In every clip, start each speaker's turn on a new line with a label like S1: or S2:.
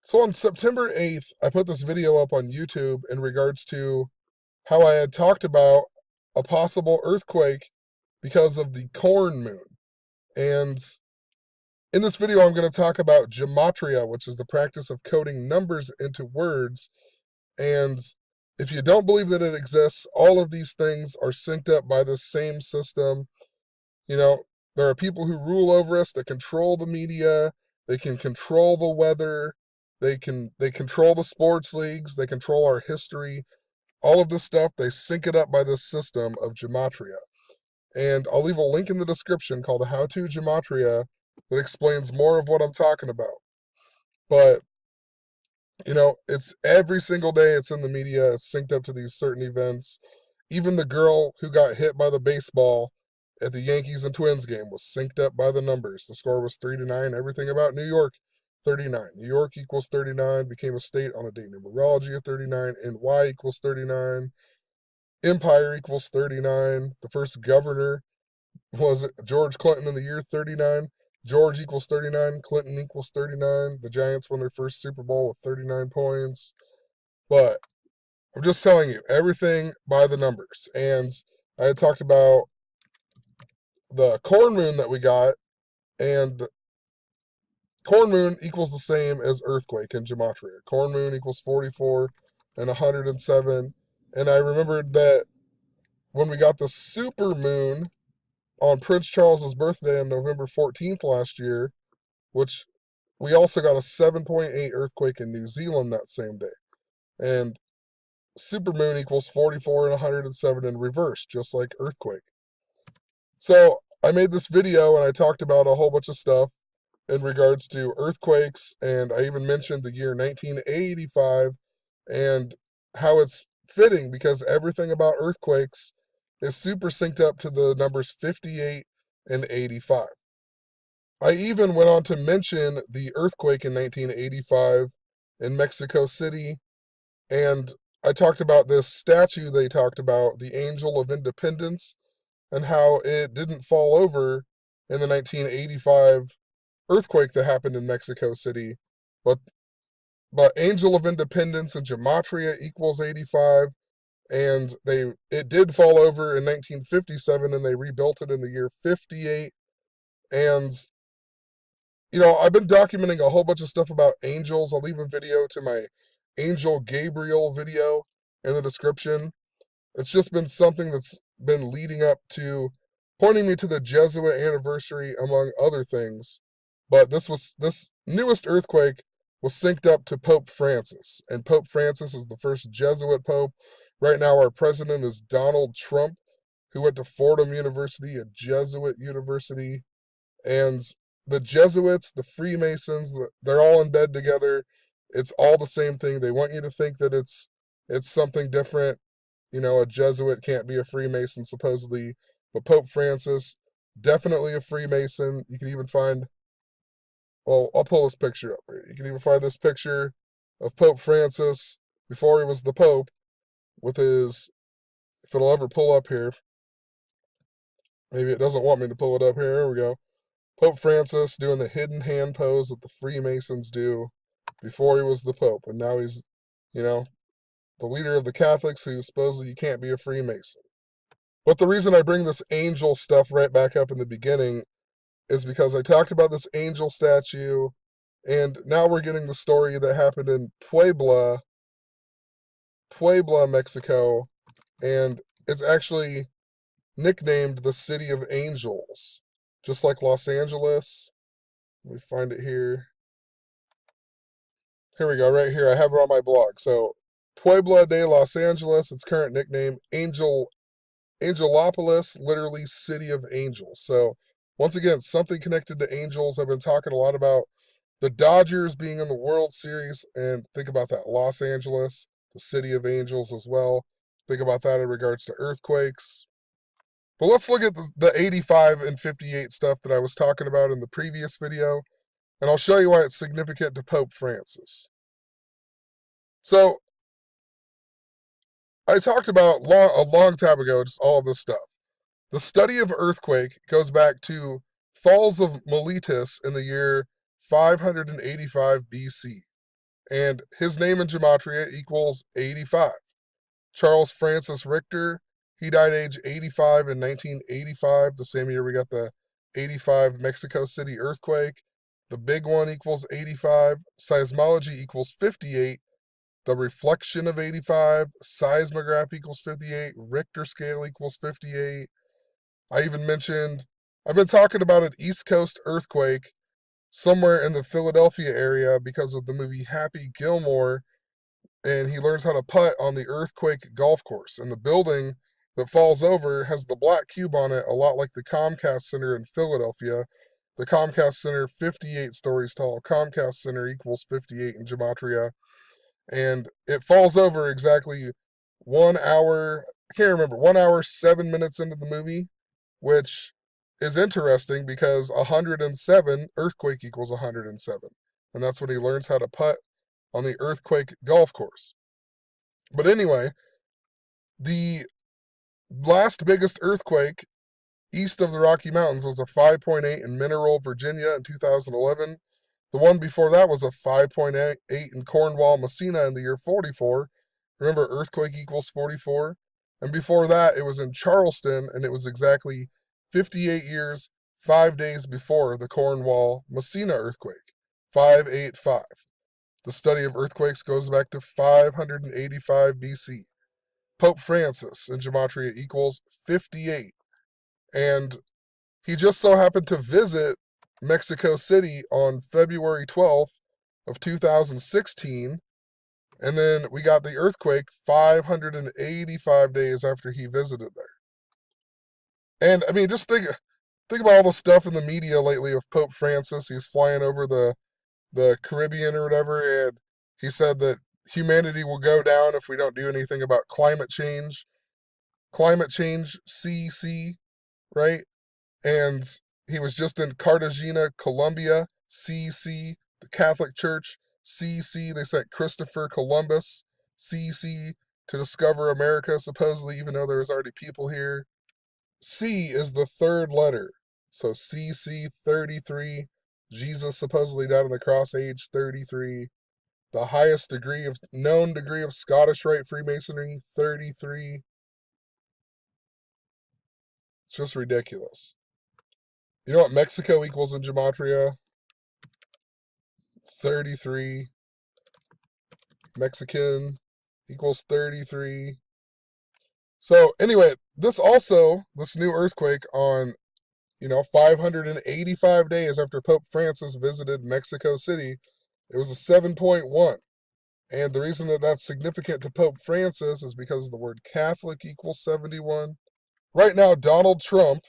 S1: So on September 8th, I put this video up on YouTube in regards to how I had talked about a possible earthquake because of the corn moon. And in this video, I'm going to talk about gematria, which is the practice of coding numbers into words. And if you don't believe that it exists, all of these things are synced up by the same system. You know, there are people who rule over us that control the media, they can control the weather, they control the sports leagues, they control our history. All of this stuff, they sync it up by this system of gematria. And I'll leave a link in the description called How to Gematria that explains more of what I'm talking about. But it's every single day it's in the media, it's synced up to these certain events. Even the girl who got hit by the baseball at the Yankees and Twins game was synced up by the numbers. The score was 3-9. Everything about New York, 39. New York equals 39, became a state on a date numerology of 39. NY equals 39. Empire equals 39. The first governor was George Clinton in the year 39. George equals 39. Clinton equals 39. The Giants won their first Super Bowl with 39 points. But I'm just telling you, everything by the numbers. And I had talked about the corn moon that we got, and corn moon equals the same as earthquake in gematria. Corn moon equals 44 and 107. And I remembered that when we got the super moon on Prince Charles's birthday on November 14th last year, which we also got a 7.8 earthquake in New Zealand that same day. And supermoon equals 44 and 107 in reverse, just like earthquake. So I made this video and I talked about a whole bunch of stuff in regards to earthquakes, and I even mentioned the year 1985 and how it's fitting because everything about earthquakes is super synced up to the numbers 58 and 85. I even went on to mention the earthquake in 1985 in Mexico City, and I talked about this statue they talked about, the Angel of Independence, and how it didn't fall over in the 1985 earthquake that happened in Mexico City, but Angel of Independence and gematria equals 85, and it did fall over in 1957, and they rebuilt it in the year 58. And I've been documenting a whole bunch of stuff about angels. I'll leave a video to my Angel Gabriel video in the description. It's just been something that's been leading up to pointing me to the Jesuit Anniversary, among other things. But this newest earthquake was synced up to Pope Francis, and Pope Francis is the first Jesuit pope. Right now, our president is Donald Trump, who went to Fordham University, a Jesuit university. And the Jesuits, the Freemasons, they're all in bed together. It's all the same thing. They want you to think that it's something different. A Jesuit can't be a Freemason, supposedly. But Pope Francis, definitely a Freemason. You can even find, well, I'll pull this picture up here. You can even find this picture of Pope Francis before he was the Pope with his, if it'll ever pull up here. Maybe it doesn't want me to pull it up here. Here we go. Pope Francis doing the hidden hand pose that the Freemasons do before he was the Pope. And now he's, the leader of the Catholics who supposedly you can't be a Freemason. But the reason I bring this angel stuff right back up in the beginning is because I talked about this angel statue, and now we're getting the story that happened in Puebla, Mexico, and it's actually nicknamed the City of Angels, just like Los Angeles. Let me find it here. Here we go, right here. I have it on my blog. So, Puebla de Los Angeles, its current nickname, Angelopolis, literally City of Angels. So, once again, something connected to angels. I've been talking a lot about the Dodgers being in the World Series, and think about that. Los Angeles, the City of Angels as well. Think about that in regards to earthquakes. But let's look at the 85 and 58 stuff that I was talking about in the previous video, and I'll show you why it's significant to Pope Francis. So, I talked about a long time ago just all of this stuff. The study of earthquake goes back to Falls of Miletus in the year 585 BC. and his name in gematria equals 85. Charles Francis Richter, he died age 85 in 1985, the same year we got the 85 Mexico City earthquake. The big one equals 85. Seismology equals 58. The reflection of 85. Seismograph equals 58. Richter scale equals 58. I even mentioned, I've been talking about an East Coast earthquake somewhere in the Philadelphia area because of the movie Happy Gilmore, and he learns how to putt on the earthquake golf course. And the building that falls over has the black cube on it, a lot like the Comcast Center in Philadelphia. The Comcast Center, 58 stories tall. Comcast Center equals 58 in gematria. And it falls over exactly 1 hour, I can't remember, 1 hour, 7 minutes into the movie, which is interesting because 107, earthquake equals 107. And that's when he learns how to putt on the earthquake golf course. But anyway, the last biggest earthquake east of the Rocky Mountains was a 5.8 in Mineral, Virginia in 2011. The one before that was a 5.8 in Cornwall, Messina in the year 44. Remember, earthquake equals 44. And before that, it was in Charleston, and it was exactly 58 years, 5 days before the Cornwall, Messina earthquake. 585. The study of earthquakes goes back to 585 BC. Pope Francis in gematria equals 58. And he just so happened to visit Mexico City on February 12th of 2016. And then we got the earthquake 585 days after he visited there. And I mean, just think about all the stuff in the media lately of Pope Francis. He's flying over the Caribbean or whatever, and he said that humanity will go down if we don't do anything about climate change. Climate change, CC, right? And he was just in Cartagena, Colombia, CC, the Catholic Church, CC. They sent Christopher Columbus, CC, to discover America, supposedly, even though there was already people here. C is the third letter. So CC 33. Jesus supposedly died on the cross age 33. The highest known degree of Scottish Rite Freemasonry, 33. It's just ridiculous. You know what Mexico equals in gematria? 33. Mexican equals 33. So anyway, this new earthquake on, 585 days after Pope Francis visited Mexico City, it was a 7.1. And the reason that that's significant to Pope Francis is because the word Catholic equals 71. Right now, Donald Trump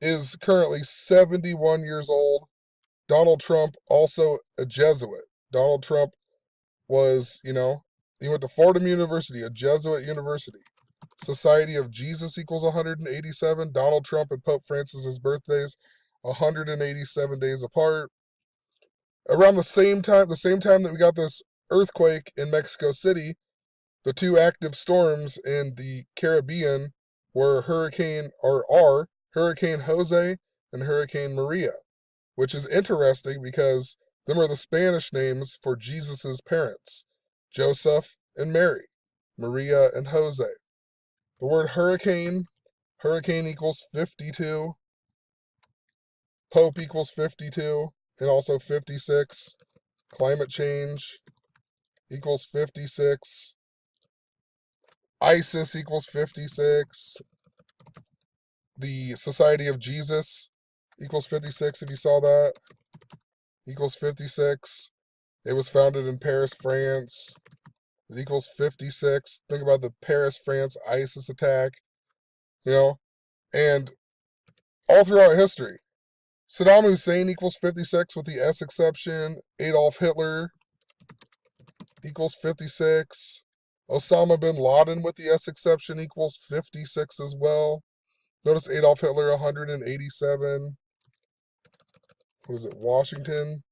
S1: is currently 71 years old. Donald Trump, also a Jesuit. Donald Trump was, he went to Fordham University, a Jesuit university. Society of Jesus equals 187. Donald Trump and Pope Francis's birthdays 187 days apart. Around the same time that we got this earthquake in Mexico City, the two active storms in the Caribbean are Hurricane Jose and Hurricane Maria, which is interesting because them are the Spanish names for Jesus's parents, Joseph and Mary, Maria and Jose. The word hurricane equals 52, Pope equals 52, and also 56. Climate change equals 56. ISIS equals 56. The Society of Jesus equals 56, if you saw that. Equals 56. It was founded in Paris, France. It equals 56. Think about the Paris, France ISIS attack, and all throughout history. Saddam Hussein equals 56 with the S exception. Adolf Hitler equals 56. Osama bin Laden with the S exception equals 56 as well. Notice Adolf Hitler 187. What is it? Washington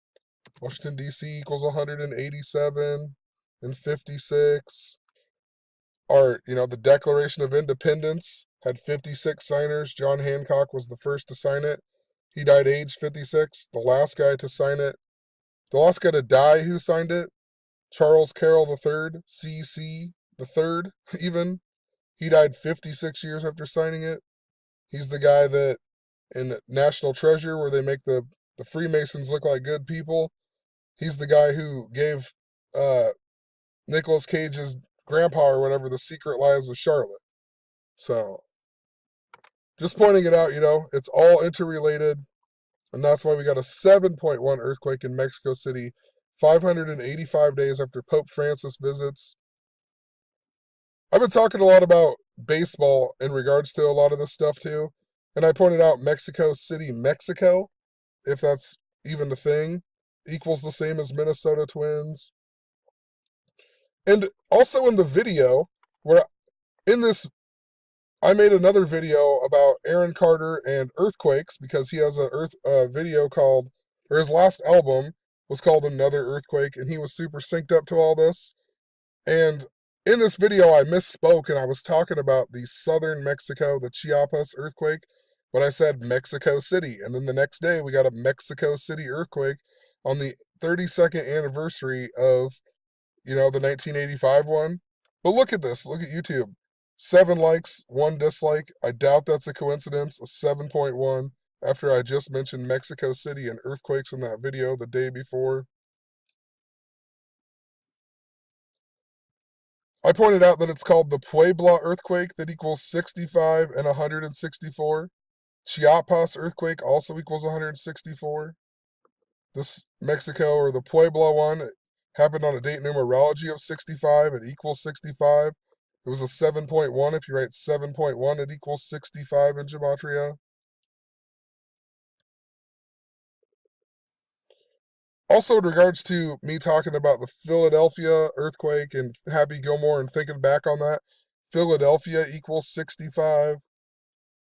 S1: D.C. equals 187 and 56. The Declaration of Independence had 56 signers. John Hancock was the first to sign it. He died age 56. The last guy to sign it, the last guy to die who signed it Charles Carroll III, CC the third, even. He died 56 years after signing it. He's the guy that in National Treasure, where they make the Freemasons look like good people, he's the guy who gave uh, Nicolas Cage's grandpa or whatever the secret lies with Charlotte. So, just pointing it out, it's all interrelated. And that's why we got a 7.1 earthquake in Mexico City 585 days after Pope Francis visits. I've been talking a lot about baseball in regards to a lot of this stuff too. And I pointed out Mexico City, Mexico, if that's even a thing, equals the same as Minnesota Twins. And also in the video, where in this, I made another video about Aaron Carter and earthquakes because he has a video called, or his last album was called Another Earthquake, and he was super synced up to all this. And in this video, I misspoke and I was talking about the southern Mexico, the Chiapas earthquake, but I said Mexico City. And then the next day, we got a Mexico City earthquake on the 32nd anniversary of, the 1985 one. But look at this. Look at YouTube. 7 likes, 1 dislike. I doubt that's a coincidence. A 7.1 after I just mentioned Mexico City and earthquakes in that video the day before. I pointed out that it's called the Puebla Earthquake that equals 65 and 164. Chiapas Earthquake also equals 164. This Mexico or the Puebla one happened on a date numerology of 65. It equals 65. It was a 7.1. If you write 7.1, it equals 65 in Gematria. Also, in regards to me talking about the Philadelphia earthquake and Happy Gilmore and thinking back on that, Philadelphia equals 65.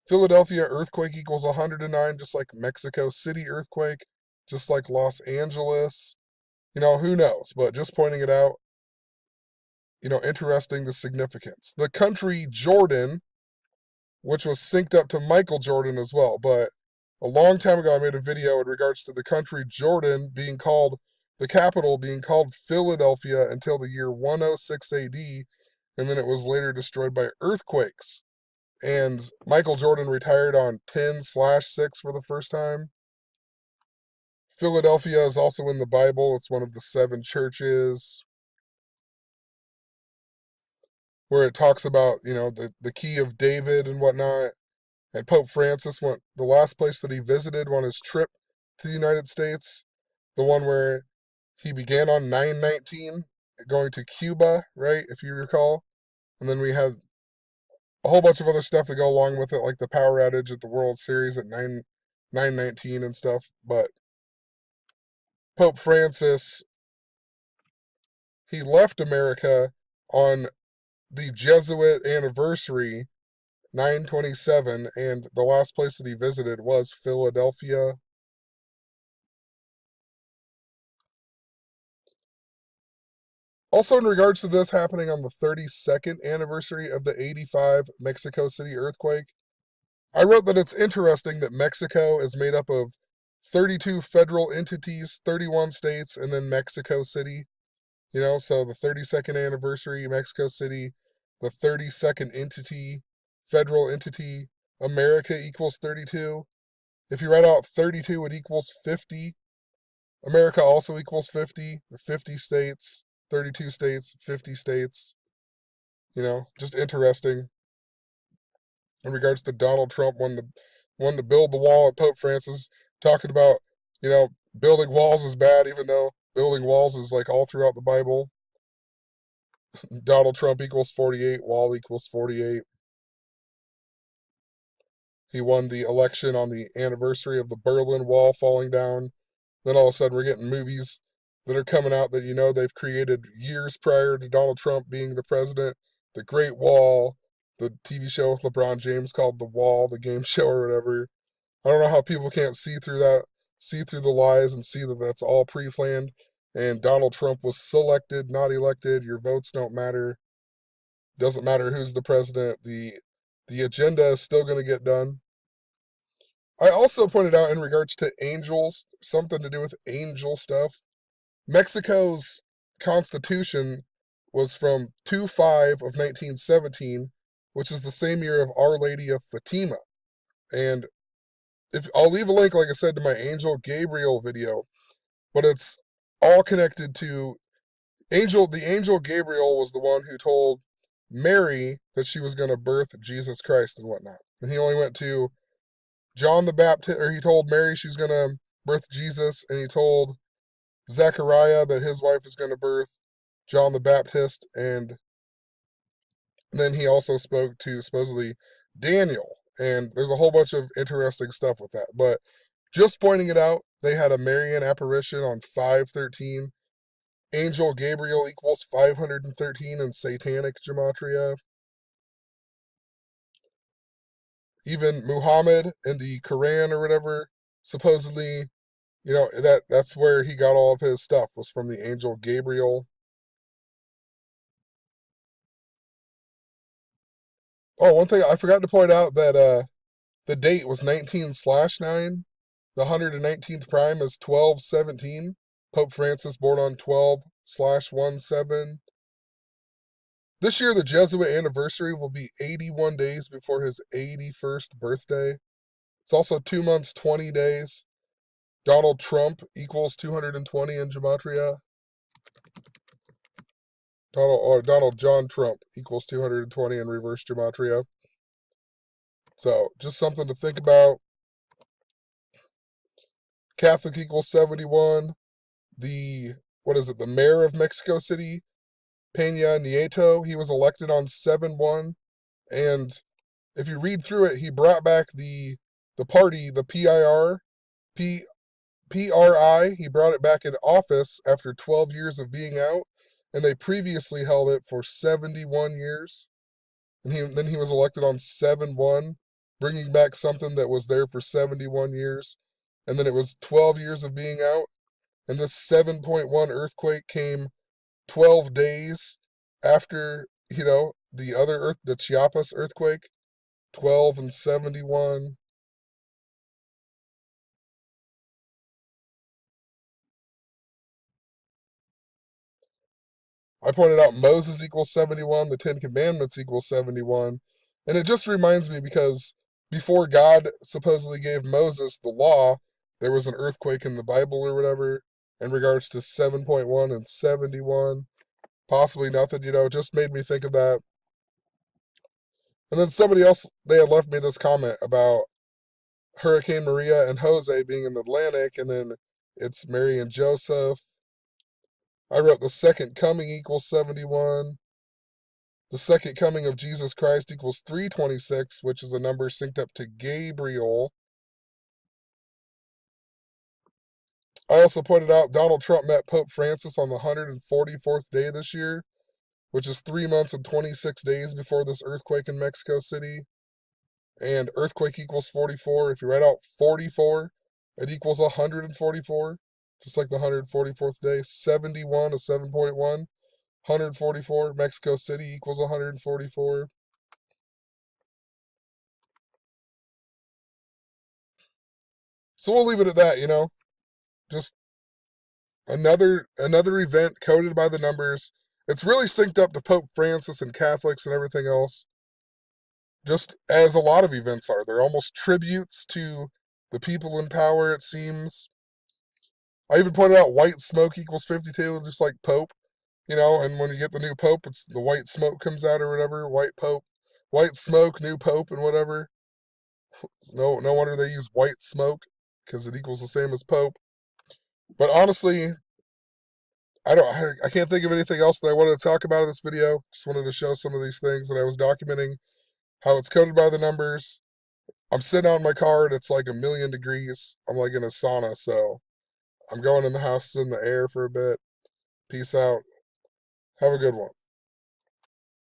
S1: Philadelphia earthquake equals 109, just like Mexico City earthquake, just like Los Angeles. Who knows? But just pointing it out, interesting the significance. The country Jordan, which was synced up to Michael Jordan as well. But a long time ago, I made a video in regards to the country Jordan being called, the capital being called Philadelphia until the year 106 AD, and then it was later destroyed by earthquakes. And Michael Jordan retired on 10/6 for the first time. Philadelphia is also in the Bible. It's one of the 7 churches where it talks about, the key of David and whatnot. And Pope Francis went, the last place that he visited on his trip to the United States, the one where he began on 9/19, going to Cuba, right, if you recall. And then we had a whole bunch of other stuff to go along with it, like the power outage at the World Series at 9/19 and stuff. But Pope Francis, he left America on the Jesuit Anniversary 9/27, and the last place that he visited was Philadelphia. Also, in regards to this happening on the 32nd anniversary of the 85 Mexico City earthquake, I wrote that it's interesting that Mexico is made up of 32 federal entities, 31 states, and then Mexico City. So the 32nd anniversary, Mexico City, the 32nd entity, federal entity, America equals 32. If you write out 32, it equals 50. America also equals 50. 50 states, 32 states, 50 states. Just interesting. In regards to Donald Trump wanting to build the wall, at Pope Francis talking about, building walls is bad, even though building walls is like all throughout the Bible. Donald Trump equals 48, wall equals 48. He won the election on the anniversary of the Berlin Wall falling down. Then all of a sudden we're getting movies that are coming out that they've created years prior to Donald Trump being the president. The Great Wall, the TV show with LeBron James called The Wall, the game show or whatever. I don't know how people can't see through that, see through the lies and see that that's all pre-planned. And Donald Trump was selected, not elected. Your votes don't matter. Doesn't matter who's the president. The agenda is still going to get done. I also pointed out in regards to angels, something to do with angel stuff. Mexico's Constitution was from 2/5 of 1917, which is the same year of Our Lady of Fatima. And if I'll leave a link, like I said, to my Angel Gabriel video, but it's all connected to the angel Gabriel was the one who told Mary that she was going to birth Jesus Christ and whatnot. And he only went to John the Baptist, or he told Mary she's going to birth Jesus, and he told Zechariah that his wife is going to birth John the Baptist, and then he also spoke to supposedly Daniel. And there's a whole bunch of interesting stuff with that. But just pointing it out, they had a Marian apparition on 513. Angel Gabriel equals 513 in satanic gematria. Even Muhammad in the Quran or whatever, supposedly, that's where he got all of his stuff, was from the angel Gabriel. Oh, one thing I forgot to point out, that the date was 19/9. The 119th prime is 12/17. Pope Francis born on 12/17. This year, the Jesuit Anniversary will be 81 days before his 81st birthday. It's also 2 months, 20 days. Donald Trump equals 220 in gematria. Donald John Trump equals 220 in reverse gematria. So, just something to think about. Catholic equals 71. The mayor of Mexico City, Peña Nieto, he was elected on 7/1. And if you read through it, he brought back the party, the PRI, he brought it back in office after 12 years of being out, and they previously held it for 71 years. And then he was elected on 7/1, bringing back something that was there for 71 years. And then it was 12 years of being out. And this 7.1 earthquake came 12 days after, the Chiapas earthquake, 12 and 71. I pointed out Moses equals 71, the Ten Commandments equals 71. And it just reminds me, because before God supposedly gave Moses the law, there was an earthquake in the Bible or whatever in regards to 7.1 and 71. Possibly nothing, just made me think of that. And then somebody else, they had left me this comment about Hurricane Maria and Jose being in the Atlantic, and then it's Mary and Joseph. I wrote the second coming equals 71. The second coming of Jesus Christ equals 326, which is a number synced up to Gabriel. I also pointed out Donald Trump met Pope Francis on the 144th day this year, which is 3 months and 26 days before this earthquake in Mexico City. And earthquake equals 44. If you write out 44, it equals 144, just like the 144th day. 71 is 7.1. 144, Mexico City equals 144. So we'll leave it at that, Just another event coded by the numbers. It's really synced up to Pope Francis and Catholics and everything else. Just as a lot of events are. They're almost tributes to the people in power, it seems. I even pointed out white smoke equals 52, just like Pope. And when you get the new Pope, it's the white smoke comes out or whatever. White Pope. White smoke, new Pope, and whatever. No wonder they use white smoke, because it equals the same as Pope. But honestly, I can't think of anything else that I wanted to talk about in this video. Just wanted to show some of these things that I was documenting, how it's coded by the numbers. I'm sitting out in my car and it's like 1,000,000 degrees. I'm like in a sauna, so I'm going in the house in the air for a bit. Peace out. Have a good one.